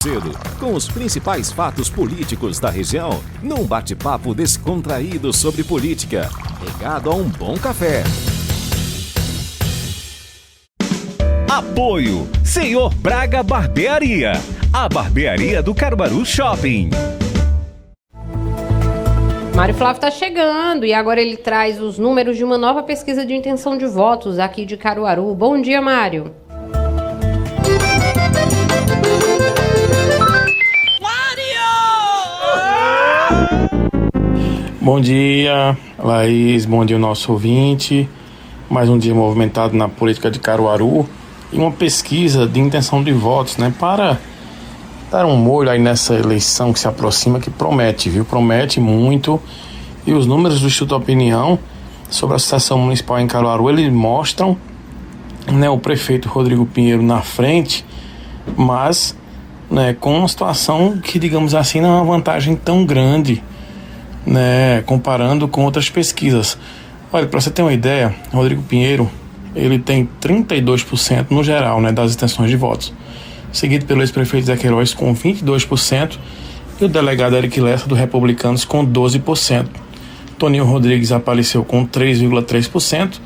Cedo, com os principais fatos políticos da região, num bate-papo descontraído sobre política, regado a um bom café. Apoio Senhor Braga Barbearia, a barbearia do Caruaru Shopping. Mário Flávio está chegando e agora ele traz os números de uma nova pesquisa de intenção de votos aqui de Caruaru. Bom dia, Mário. Bom dia, Laís, bom dia ao nosso ouvinte. Mais um dia movimentado na política de Caruaru e uma pesquisa de intenção de votos, para dar um molho aí nessa eleição que se aproxima, que promete, promete muito. E os números do Instituto Opinião sobre a Associação Municipal em Caruaru, eles mostram, o prefeito Rodrigo Pinheiro na frente, mas, com uma situação que, digamos assim, não é uma vantagem tão grande, comparando com outras pesquisas. Olha, para você ter uma ideia, Rodrigo Pinheiro, ele tem 32% no geral, das intenções de votos, seguido pelo ex-prefeito Zé Queiroz com 22% e o delegado Eric Lessa do Republicanos com 12%. Toninho Rodrigues apareceu com 3,3%,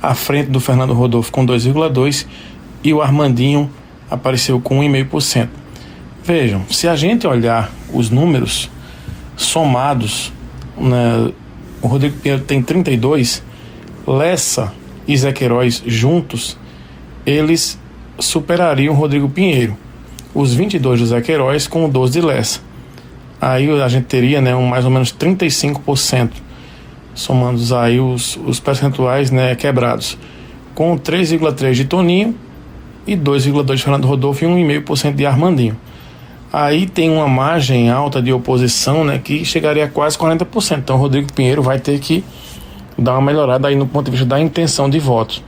à frente do Fernando Rodolfo com 2,2% e o Armandinho apareceu com 1,5%. Vejam, se a gente olhar os números somados, o Rodrigo Pinheiro tem 32%, Lessa e Zé Queiroz juntos, eles superariam o Rodrigo Pinheiro, os 22% do Zé Queiroz com o 12% de Lessa. Aí a gente teria mais ou menos 35%, somando aí os percentuais quebrados, com 3,3% de Toninho e 2,2% de Fernando Rodolfo e 1,5% de Armandinho. Aí tem uma margem alta de oposição, que chegaria a quase 40%. Então o Rodrigo Pinheiro vai ter que dar uma melhorada aí no ponto de vista da intenção de votos.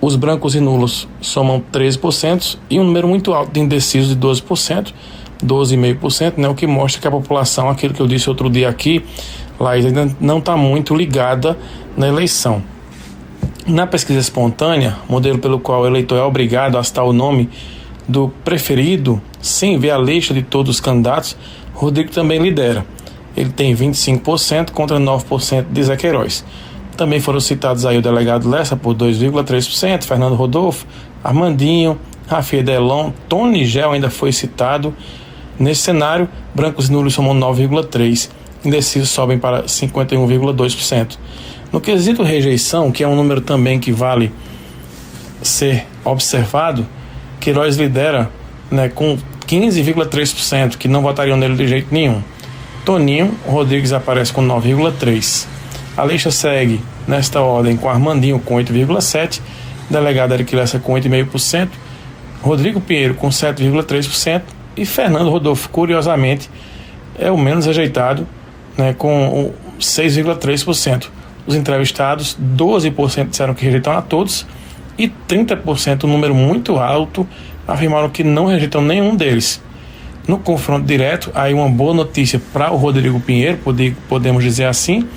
Os brancos e nulos somam 13% e um número muito alto de indecisos de 12%, 12,5%, o que mostra que a população, aquilo que eu disse outro dia aqui, Laís, ainda não está muito ligada na eleição. Na pesquisa espontânea, modelo pelo qual o eleitor é obrigado a citar o nome do preferido, sem ver a lista de todos os candidatos, Rodrigo também lidera. Ele tem 25% contra 9% de Zé Queiroz. Também foram citados aí o delegado Lessa por 2,3%, Fernando Rodolfo, Armandinho, Rafael Delon, Tony Gel ainda foi citado. Nesse cenário, brancos e nulos somam 9,3%, indecisos sobem para 51,2%. No quesito rejeição, que é um número também que vale ser observado, Queiroz lidera com 15,3%, que não votariam nele de jeito nenhum. Toninho Rodrigues aparece com 9,3%. A lista segue nesta ordem com Armandinho com 8,7%, delegado Eric Lessa com 8,5%, Rodrigo Pinheiro com 7,3% e Fernando Rodolfo, curiosamente, é o menos rejeitado, com 6,3%. Os entrevistados, 12% disseram que rejeitam a todos e 30%, um número muito alto, afirmaram que não rejeitam nenhum deles. No confronto direto, aí uma boa notícia para o Rodrigo Pinheiro, podemos dizer assim,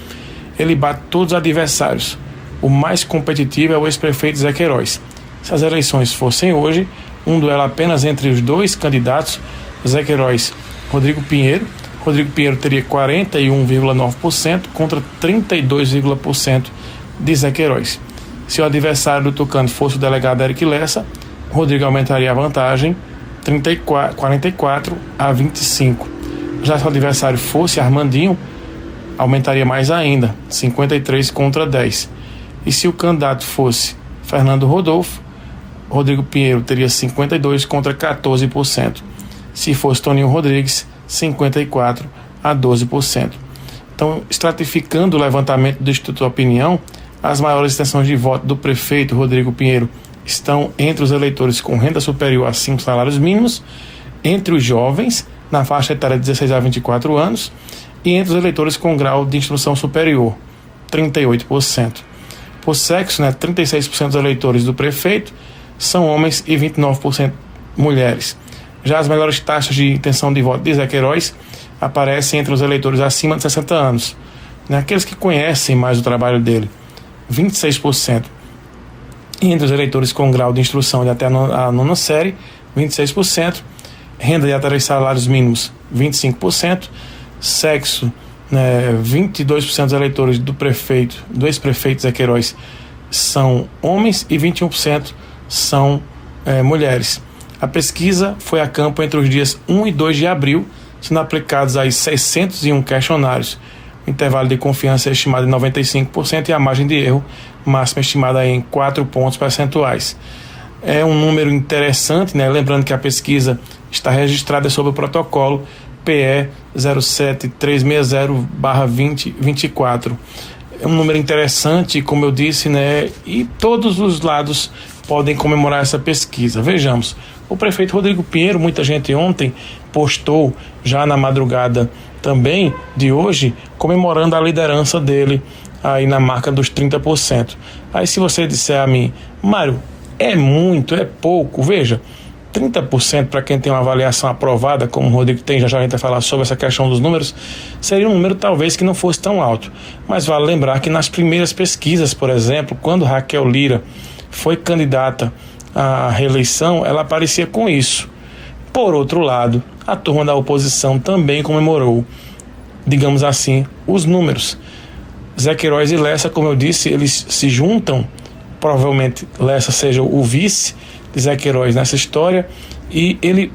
ele bate todos os adversários. O mais competitivo é o ex-prefeito Zé Queiroz. Se as eleições fossem hoje, um duelo apenas entre os dois candidatos, Zé Queiroz e Rodrigo Pinheiro. Rodrigo Pinheiro teria 41,9% contra 32,% de Zé Queiroz. Se o adversário do Tucano fosse o delegado Eric Lessa, Rodrigo aumentaria a vantagem 44 a 25. Já se o adversário fosse Armandinho, aumentaria mais ainda, 53 contra 10. E se o candidato fosse Fernando Rodolfo, Rodrigo Pinheiro teria 52 contra 14%. Se fosse Toninho Rodrigues, 54 a 12%. Então, estratificando o levantamento do Instituto Opinião, as maiores extensões de voto do prefeito Rodrigo Pinheiro estão entre os eleitores com renda superior a 5 salários mínimos, entre os jovens, na faixa etária de 16 a 24 anos, e entre os eleitores com grau de instrução superior, 38%. Por sexo, 36% dos eleitores do prefeito são homens e 29% mulheres. Já as melhores taxas de intenção de voto de Zé Queiroz aparecem entre os eleitores acima de 60 anos, aqueles que conhecem mais o trabalho dele, 26%. E entre os eleitores com grau de instrução de até a nona série, 26%. renda de até 3 salários mínimos, 25%, sexo, 22% dos eleitores do ex-prefeito Zé Queiroz são homens e 21% são mulheres. A pesquisa foi a campo entre os dias 1 e 2 de abril, sendo aplicados aí 601 questionários. O intervalo de confiança é estimado em 95% e a margem de erro máxima é estimada em 4 pontos percentuais. É um número interessante, né? Lembrando que a pesquisa está registrada sob o protocolo PE 07360/2024. É um número interessante, como eu disse, né? E todos os lados podem comemorar essa pesquisa. Vejamos, o prefeito Rodrigo Pinheiro, muita gente ontem postou já na madrugada também de hoje, comemorando a liderança dele aí na marca dos 30%. Aí se você disser a mim, Mário, é muito, é pouco, veja, 30% para quem tem uma avaliação aprovada, como o Rodrigo tem, já a gente vai falar sobre essa questão dos números, seria um número talvez que não fosse tão alto. Mas vale lembrar que nas primeiras pesquisas, por exemplo, quando Raquel Lira foi candidata à reeleição, ela aparecia com isso. Por outro lado, a turma da oposição também comemorou, digamos assim, os números. Zé Queiroz e Lessa, como eu disse, eles se juntam, provavelmente Lessa seja o vice de Zé Queiroz nessa história, e ele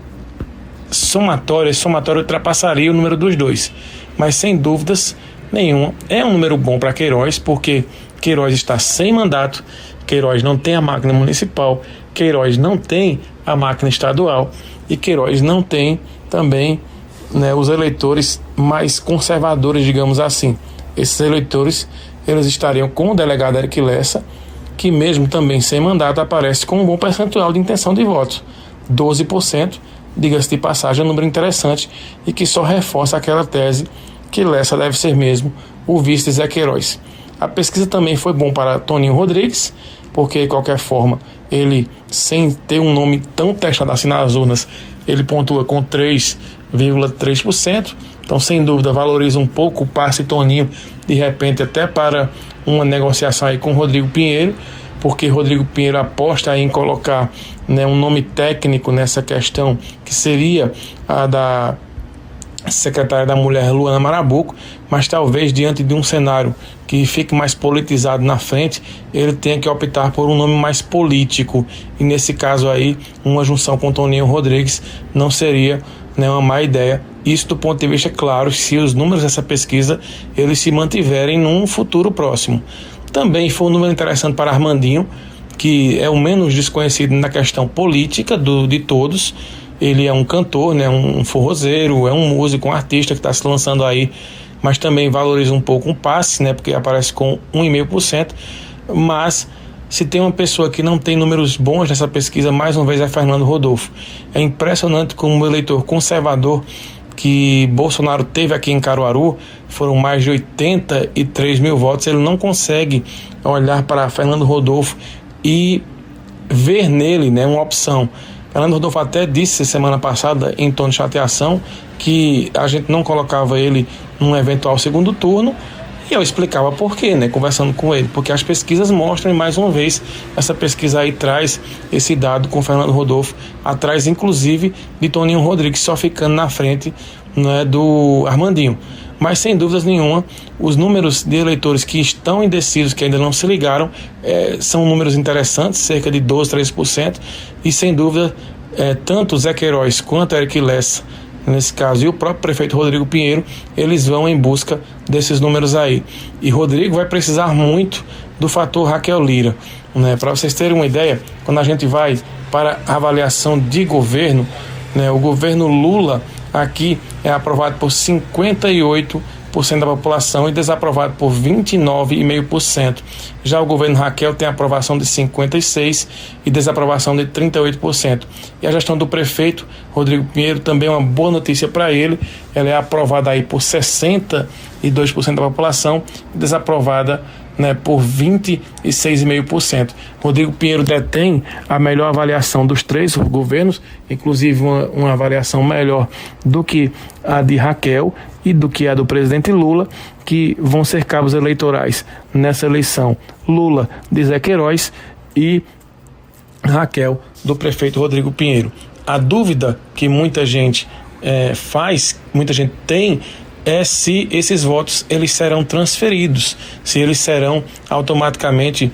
somatório ultrapassaria o número dos dois. Mas sem dúvidas nenhuma, é um número bom para Queiroz, porque Queiroz está sem mandato, Queiroz não tem a máquina municipal, Queiroz não tem a máquina estadual e Queiroz não tem também, né, os eleitores mais conservadores, digamos assim. Esses eleitores, eles estariam com o delegado Eric Lessa, que mesmo também sem mandato aparece com um bom percentual de intenção de votos, 12%, diga-se de passagem, é um número interessante e que só reforça aquela tese que Lessa deve ser mesmo o vice de Zé Queiroz. A pesquisa também foi bom para Toninho Rodrigues, porque de qualquer forma ele, sem ter um nome tão testado assim nas urnas, ele pontua com 3,3%, então sem dúvida valoriza um pouco o passe Toninho, de repente até para uma negociação aí com Rodrigo Pinheiro, porque Rodrigo Pinheiro aposta em colocar, né, um nome técnico nessa questão, que seria a da secretária da Mulher, Luana Marabuco, mas talvez diante de um cenário que fique mais politizado na frente, ele tenha que optar por um nome mais político, e nesse caso aí, uma junção com Toninho Rodrigues não seria, né, uma má ideia. Isso do ponto de vista, claro, se os números dessa pesquisa eles se mantiverem num futuro próximo. Também foi um número interessante para Armandinho, que é o menos desconhecido na questão política de todos. Ele é um cantor, né, um forrozeiro, é um músico, um artista que está se lançando aí, mas também valoriza um pouco um passe, né, porque aparece com 1,5%. Mas se tem uma pessoa que não tem números bons nessa pesquisa, mais uma vez é Fernando Rodolfo. É impressionante como o eleitor conservador que Bolsonaro teve aqui em Caruaru, foram mais de 83 mil votos, ele não consegue olhar para Fernando Rodolfo e ver nele, né, uma opção. Fernando Rodolfo até disse semana passada, em tom de chateação, que a gente não colocava ele num eventual segundo turno, e eu explicava por quê, né, conversando com ele, porque as pesquisas mostram, e mais uma vez, essa pesquisa aí traz esse dado com Fernando Rodolfo, atrás inclusive de Toninho Rodrigues, só ficando na frente, né, do Armandinho. Mas sem dúvidas nenhuma, os números de eleitores que estão indecisos, que ainda não se ligaram, são números interessantes, cerca de 12%, 13%, e sem dúvida, tanto Zé Queiroz quanto Eric Lessa, nesse caso, e o próprio prefeito Rodrigo Pinheiro, eles vão em busca desses números aí. E Rodrigo vai precisar muito do fator Raquel Lira, né? Para vocês terem uma ideia, quando a gente vai para a avaliação de governo, né, o governo Lula aqui é aprovado por 58% da população e desaprovado por 29,5%. Já o governo Raquel tem aprovação de 56% e desaprovação de 38%. E a gestão do prefeito Rodrigo Pinheiro também é uma boa notícia para ele. Ela é aprovada aí por 62% da população e desaprovada, né, por 26,5%. Rodrigo Pinheiro detém a melhor avaliação dos três governos, inclusive uma avaliação melhor do que a de Raquel e do que a do presidente Lula, que vão ser cabos eleitorais nessa eleição. Lula de Zé Queiroz e Raquel do prefeito Rodrigo Pinheiro. A dúvida que muita gente muita gente tem, é se esses votos eles serão transferidos, se eles serão automaticamente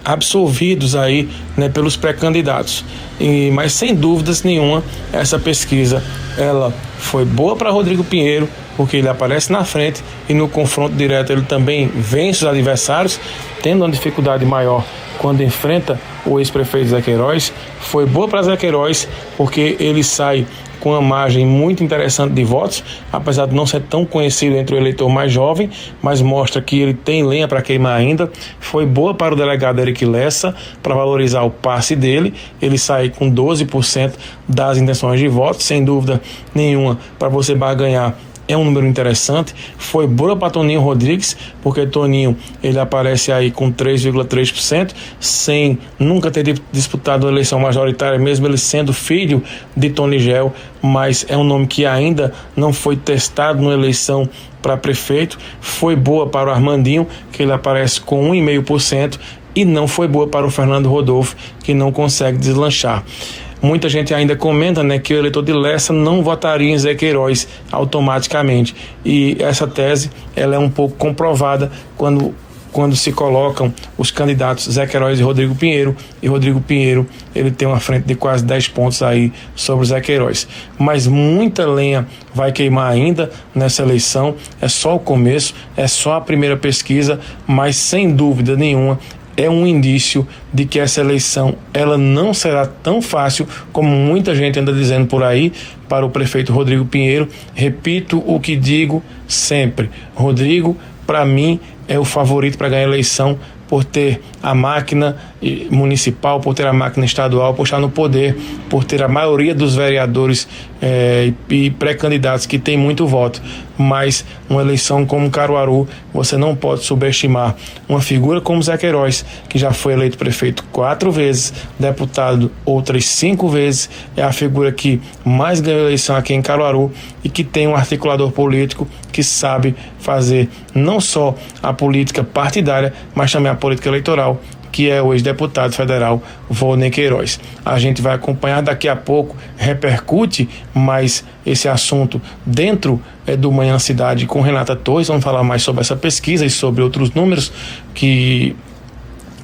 absolvidos aí, né, pelos pré-candidatos. Mas sem dúvidas nenhuma, essa pesquisa ela foi boa para Rodrigo Pinheiro, porque ele aparece na frente e no confronto direto ele também vence os adversários, tendo uma dificuldade maior quando enfrenta o ex-prefeito Zé Queiroz. Foi boa para Zé Queiroz porque ele sai com uma margem muito interessante de votos, apesar de não ser tão conhecido entre o eleitor mais jovem, mas mostra que ele tem lenha para queimar ainda. Foi boa para o delegado Eric Lessa, para valorizar o passe dele. Ele sai com 12% das intenções de voto, sem dúvida nenhuma, para você barganhar. É um número interessante. Foi boa para Toninho Rodrigues, porque Toninho ele aparece aí com 3,3%, sem nunca ter disputado a eleição majoritária, mesmo ele sendo filho de Tony Gel, mas é um nome que ainda não foi testado na eleição para prefeito. Foi boa para o Armandinho, que ele aparece com 1,5%, e não foi boa para o Fernando Rodolfo, que não consegue deslanchar. Muita gente ainda comenta, né, que o eleitor de Lessa não votaria em Zé Queiroz automaticamente. E essa tese ela é um pouco comprovada quando se colocam os candidatos Zé Queiroz e Rodrigo Pinheiro. E Rodrigo Pinheiro ele tem uma frente de quase 10 pontos aí sobre o Zé Queiroz. Mas muita lenha vai queimar ainda nessa eleição. É só o começo, é só a primeira pesquisa, mas sem dúvida nenhuma é um indício de que essa eleição ela não será tão fácil como muita gente anda dizendo por aí para o prefeito Rodrigo Pinheiro. Repito o que digo sempre: Rodrigo, para mim, é o favorito para ganhar a eleição, por ter a máquina municipal, por ter a máquina estadual, por estar no poder, por ter a maioria dos vereadores e pré-candidatos que tem muito voto. Mas uma eleição como Caruaru, você não pode subestimar uma figura como Zé Queiroz, que já foi eleito prefeito 4 vezes, deputado outras 5 vezes, é a figura que mais ganhou eleição aqui em Caruaru e que tem um articulador político que sabe fazer não só a política partidária, mas também a política eleitoral, que é o ex-deputado federal Volney Queiroz. A gente vai acompanhar daqui a pouco, repercute mais esse assunto dentro do Manhã Cidade com Renata Torres. Vamos falar mais sobre essa pesquisa e sobre outros números que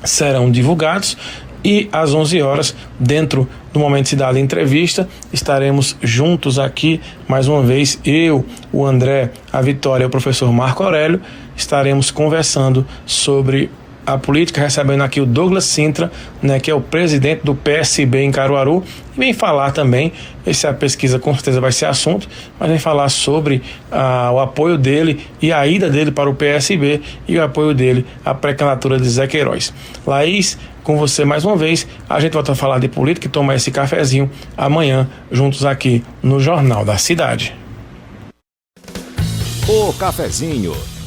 serão divulgados. E às 11 horas, dentro do Momento Cidade Entrevista, estaremos juntos aqui, mais uma vez, eu, o André, a Vitória e o professor Marco Aurélio, estaremos conversando sobre a política, recebendo aqui o Douglas Sintra, né, que é o presidente do PSB em Caruaru, e vem falar também, essa pesquisa com certeza vai ser assunto, mas vem falar sobre o apoio dele e a ida dele para o PSB e o apoio dele à pré-candidatura de Zé Queiroz. Laís, com você mais uma vez, a gente volta a falar de política e tomar esse cafezinho amanhã, juntos aqui no Jornal da Cidade. O cafezinho.